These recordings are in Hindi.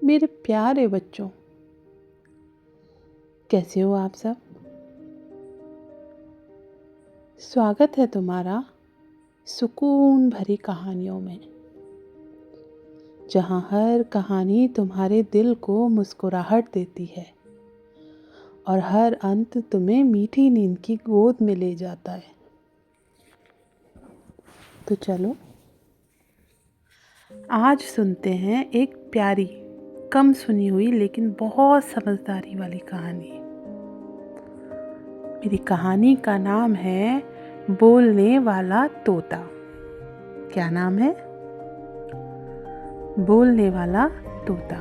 मेरे प्यारे बच्चों, कैसे हो आप सब। स्वागत है तुम्हारा सुकून भरी कहानियों में, जहाँ हर कहानी तुम्हारे दिल को मुस्कुराहट देती है और हर अंत तुम्हें मीठी नींद की गोद में ले जाता है। तो चलो आज सुनते हैं एक प्यारी, कम सुनी हुई लेकिन बहुत समझदारी वाली कहानी। मेरी कहानी का नाम है बोलने वाला तोता। क्या नाम है? बोलने वाला तोता।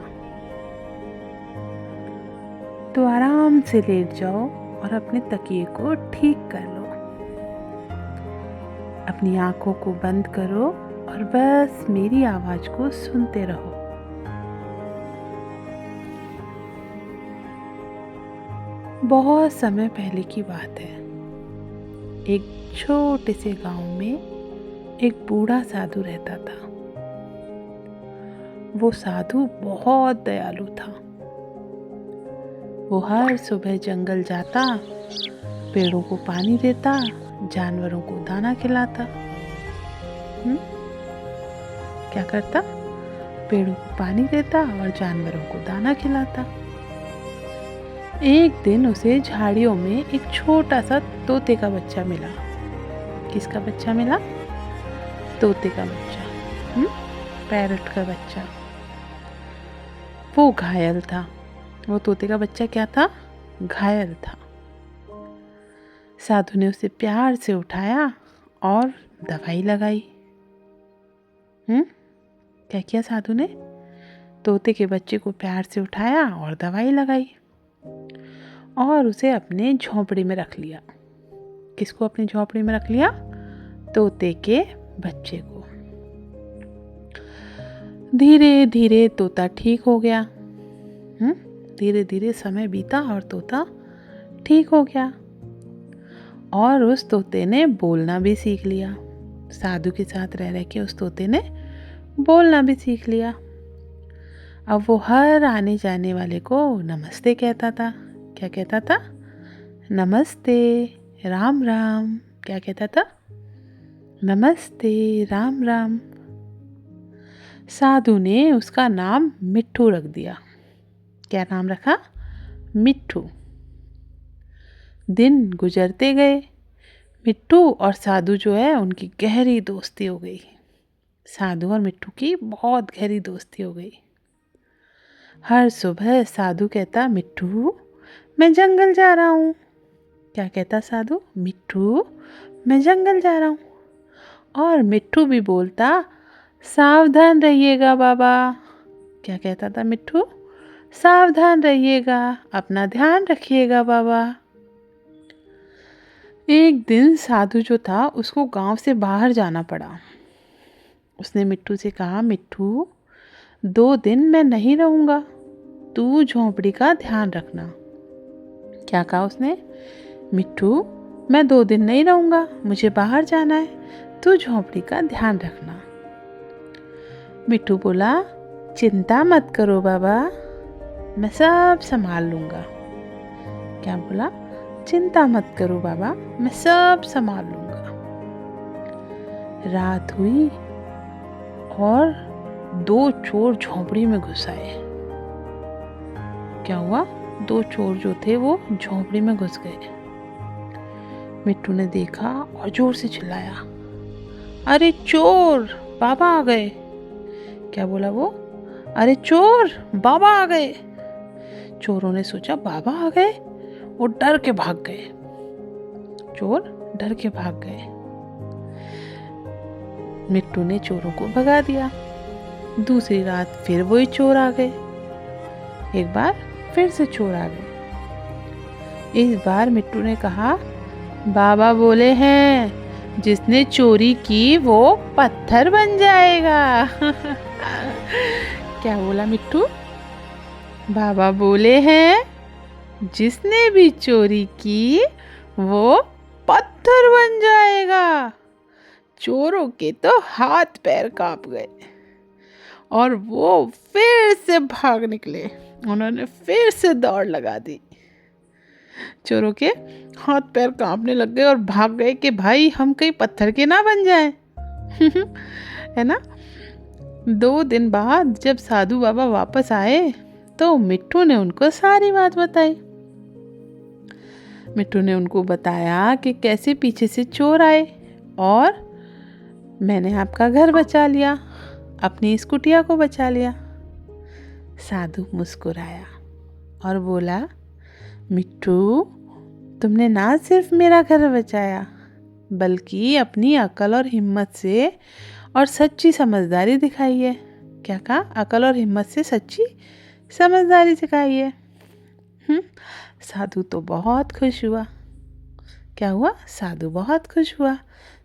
तो आराम से लेट जाओ और अपने तकिए को ठीक कर लो। अपनी आंखों को बंद करो और बस मेरी आवाज को सुनते रहो। बहुत समय पहले की बात है। एक छोटे से गांव में एक बूढ़ा साधु रहता था। वो साधु बहुत दयालु था। वो हर सुबह जंगल जाता, पेड़ों को पानी देता, जानवरों को दाना खिलाता। क्या करता? पेड़ों को पानी देता और जानवरों को दाना खिलाता। एक दिन उसे झाड़ियों में एक छोटा सा तोते का बच्चा मिला। किसका बच्चा मिला? तोते का बच्चा, पैरट का बच्चा। वो घायल था। वो तोते का बच्चा क्या था? घायल था। साधु ने उसे प्यार से उठाया और दवाई लगाई। क्या किया साधु ने? तोते के बच्चे को प्यार से उठाया और दवाई लगाई और उसे अपने झोंपड़ी में रख लिया। किसको अपनी झोंपड़ी में रख लिया? तोते के बच्चे को। धीरे धीरे तोता ठीक हो गया। धीरे धीरे समय बीता और तोता ठीक हो गया और उस तोते ने बोलना भी सीख लिया। साधु के साथ रह रह के उस तोते ने बोलना भी सीख लिया। अब वो हर आने जाने वाले को नमस्ते कहता था। क्या कहता था? नमस्ते, राम राम। क्या कहता था? नमस्ते, राम राम। साधु ने उसका नाम मिट्ठू रख दिया। क्या नाम रखा? मिट्ठू। दिन गुजरते गए। मिट्ठू और साधु जो है उनकी गहरी दोस्ती हो गई। साधु और मिट्ठू की बहुत गहरी दोस्ती हो गई। हर सुबह साधु कहता, मिट्ठू मैं जंगल जा रहा हूँ। क्या कहता साधु? मिट्ठू मैं जंगल जा रहा हूँ। और मिट्ठू भी बोलता, सावधान रहिएगा बाबा। क्या कहता था मिट्ठू? सावधान रहिएगा, अपना ध्यान रखिएगा बाबा। एक दिन साधु जो था उसको गांव से बाहर जाना पड़ा। उसने मिट्ठू से कहा, मिट्ठू 2 दिन मैं नहीं रहूँगा, तू झोंपड़ी का ध्यान रखना। क्या कहा उसने? मिट्ठू मैं 2 दिन नहीं रहूँगा, मुझे बाहर जाना है, तू झोंपड़ी का ध्यान रखना। मिट्ठू बोला, चिंता मत करो बाबा, मैं सब संभाल लूँगा। क्या बोला? चिंता मत करो बाबा, मैं सब संभाल लूँगा। रात हुई और 2 चोर झोंपड़ी में घुस आए। क्या हुआ? 2 चोर जो थे वो झोंपड़ी में घुस गए। मिट्ठू ने देखा और जोर से चिल्लाया, अरे चोर, बाबा आ गए। क्या बोला वो? अरे चोर, बाबा आ गए। चोरों ने सोचा बाबा आ गए, वो डर के भाग गए। चोर डर के भाग गए। मिट्ठू ने चोरों को भगा दिया। दूसरी रात फिर वही चोर आ गए। एक बार फिर से चोर आ गए। इस बार मिट्ठू ने कहा, बाबा बोले हैं जिसने चोरी की वो पत्थर बन जाएगा। क्या बोला मिट्ठू? बाबा बोले हैं जिसने भी चोरी की वो पत्थर बन जाएगा। चोरों के तो हाथ पैर कांप गए और वो फिर से भाग निकले। उन्होंने फिर से दौड़ लगा दी। चोरों के हाथ पैर कांपने लग गए और भाग गए कि भाई हम कहीं पत्थर के ना बन जाएं। है ना। 2 दिन बाद जब साधु बाबा वापस आए तो मिट्ठू ने उनको सारी बात बताई। मिट्ठू ने उनको बताया कि कैसे पीछे से चोर आए और मैंने आपका घर बचा लिया, अपनी इस कुटिया को बचा लिया। साधु मुस्कुराया और बोला, मिट्ठू, तुमने ना सिर्फ मेरा घर बचाया बल्कि अपनी अकल और हिम्मत से और सच्ची समझदारी दिखाई है। क्या कहा? अकल और हिम्मत से सच्ची समझदारी सिखाई है। साधु तो बहुत खुश हुआ। क्या हुआ? साधु बहुत खुश हुआ।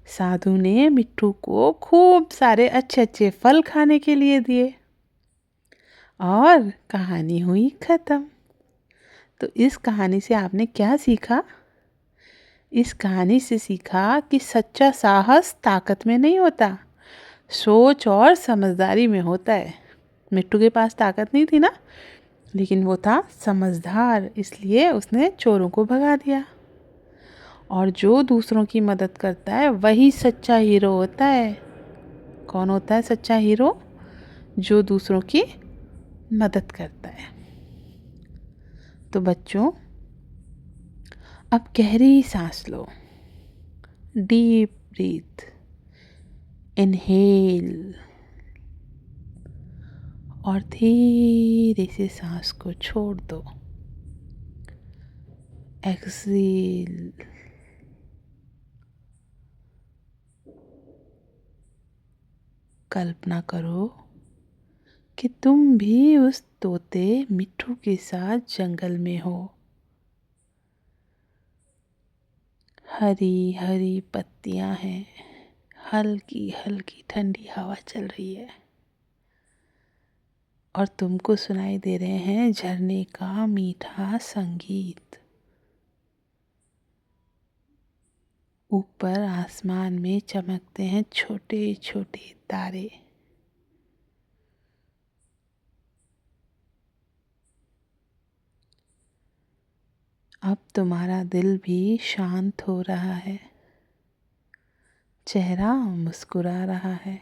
साधु ने मिट्ठू को खूब सारे अच्छे अच्छे फल खाने के लिए दिए और कहानी हुई खत्म। तो इस कहानी से आपने क्या सीखा? इस कहानी से सीखा कि सच्चा साहस ताकत में नहीं होता, सोच और समझदारी में होता है। मिट्ठू के पास ताकत नहीं थी ना, लेकिन वो था समझदार, इसलिए उसने चोरों को भगा दिया। और जो दूसरों की मदद करता है वही सच्चा हीरो होता है। कौन होता है सच्चा हीरो? जो दूसरों की मदद करता है। तो बच्चों, अब गहरी सांस लो, डीप ब्रीथ, इनहेल, और धीरे से सांस को छोड़ दो, एक्सहेल। कल्पना करो कि तुम भी उस तोते मिट्ठू के साथ जंगल में हो। हरी हरी पत्तियां हैं, हल्की हल्की ठंडी हवा चल रही है और तुमको सुनाई दे रहे हैं झरने का मीठा संगीत। ऊपर आसमान में चमकते हैं छोटे छोटे तारे। अब तुम्हारा दिल भी शांत हो रहा है, चेहरा मुस्कुरा रहा है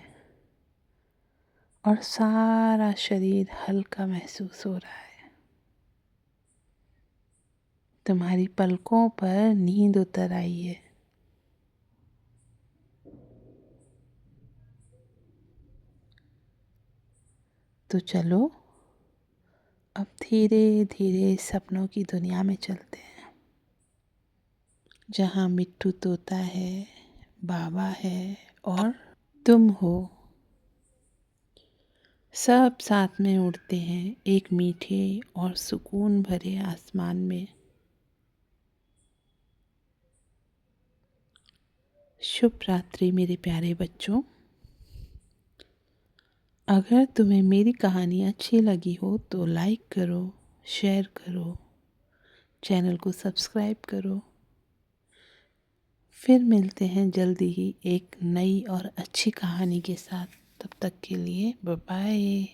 और सारा शरीर हल्का महसूस हो रहा है। तुम्हारी पलकों पर नींद उतर आई है। तो चलो अब धीरे धीरे सपनों की दुनिया में चलते हैं, जहाँ मिट्ठू तोता है, बाबा है और तुम हो। सब साथ में उड़ते हैं एक मीठे और सुकून भरे आसमान में। शुभ रात्रि मेरे प्यारे बच्चों। अगर तुम्हें मेरी कहानी अच्छी लगी हो तो लाइक करो, शेयर करो, चैनल को सब्सक्राइब करो। फिर मिलते हैं जल्दी ही एक नई और अच्छी कहानी के साथ। तब तक के लिए बाय बाय।